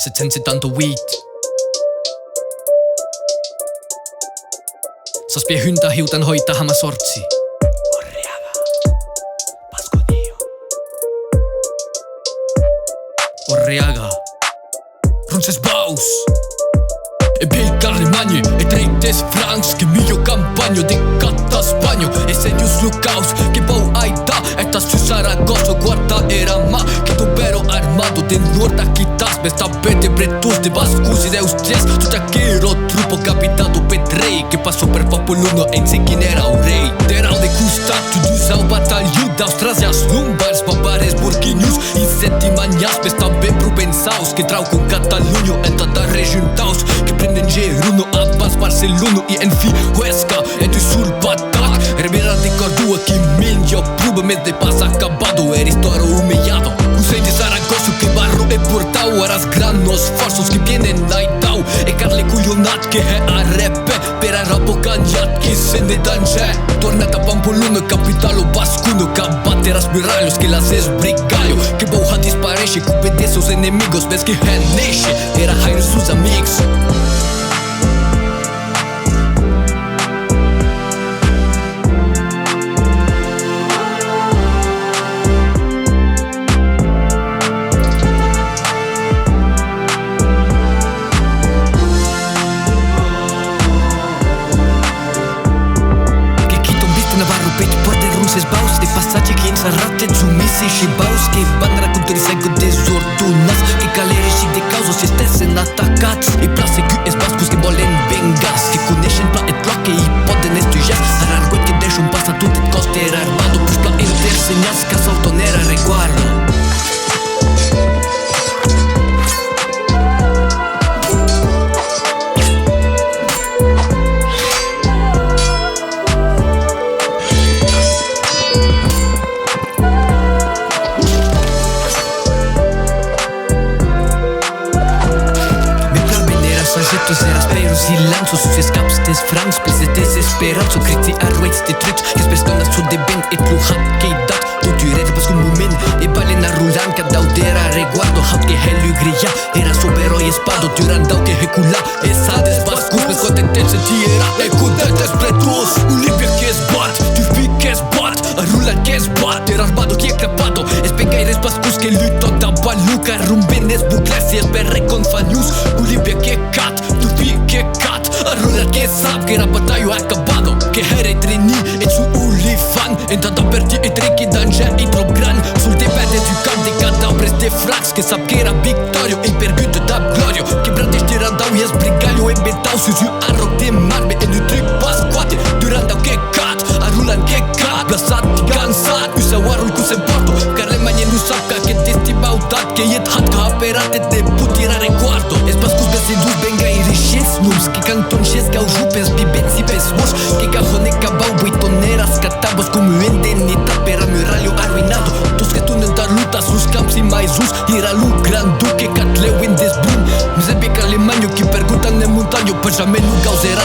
se sense tanto weed. Så spie hynta hiutan hoita hama sortsi. Orriaga, pasconio. Orriaga, runces baus. E pilkari mani, e treites francs che mio campagno di catta spagno. E sedius lucaus, che bau aita, eta su Saragosso, guarda era ma, che tu pero armado de norda quitas, me sta pete pretus de bascusi de ustres, tu chaquero trupo capitado petrei, che passò per popoluno e inse chin era un rei. Terau de custat, tu dusau batalhão da Austrasias lumbars, babares burguinhos, in settimanias, me sta ben propensaus, che trau con Catalunio, eta da rejuntaus, che prenden Geruno, Abbas, Barceluno, e enfi Huesca, e tu sul patac, remira de cordua, que minho pruba, me de passa acabado, eres toro humillado. Usei de Saragosso, que barro e portau, eras granos falsos que vienen naitau, e carle cuionat, que è a repe, per a rapocagnat, que se ne dange. Tornata Pampoluna, capitalo bascuno, que abateras miralhos, que las es brigalho, que bouha dispareche, que obedece os enemigos, ves que reneche, era Jairo sus amigos. Baus de passaggi che in sarratte giumisi și baus che bandra cu turisego dezordunas che galere și de cauzo si stesse în atacați e place cu es bascus che bolen bengas che cuneșen pla et loc che i poden estuias arargot che deși un passa tot et coster armado pus pla interseñas ca soltonera reguardo. Tus eras peros y lanzos, sus escapes des francs, pues de desesperanzo, criti arwaits de trucs, que es personas su de ben et luhat que dat, tu red pas un moment, e balen a rulan ca daudera reguardo, hat que helu grilla, era sobero y espado, turan dau que hecula, esa desbascus, pues contentese tierra, e cudentes pretus, Olimpia que es bat, tu fi que es bat, a rulan que es bat, era armado que è crepado, es pega y respascus que luto da baluca, rumbenes bucles y es berre con fanius, Olimpia que cat, tu fi que cat, a rulan que sap que era batallo acabado, que here trini et su ulifan, entrada per ti e trecchi danger e trop gran, sul depende du camp de cadavres de frax, que sap que era victorio e pergute da glorio, que brande tirandau e es brigalho e betau, sus u arroc de marme e nu truc pasquate, durandau que cat, a rulan que cat, blasat e cansat, usa warul cu se porto, car le manie nu sap ca que testibau dat, que et hat ca aperate de putira recuardo, es pascus besedus benga e riches nums, que cantonches ca au jupes bibensi pesmosh, que cajone ca bau buitoneras, catabos como endenita per a muralho arruinado, tus que tunen dar luta sus camps e mais us, era lu gran duque cat leu in des boom, nu se beca le manio que perguntan ne montanho, per jamais nu causera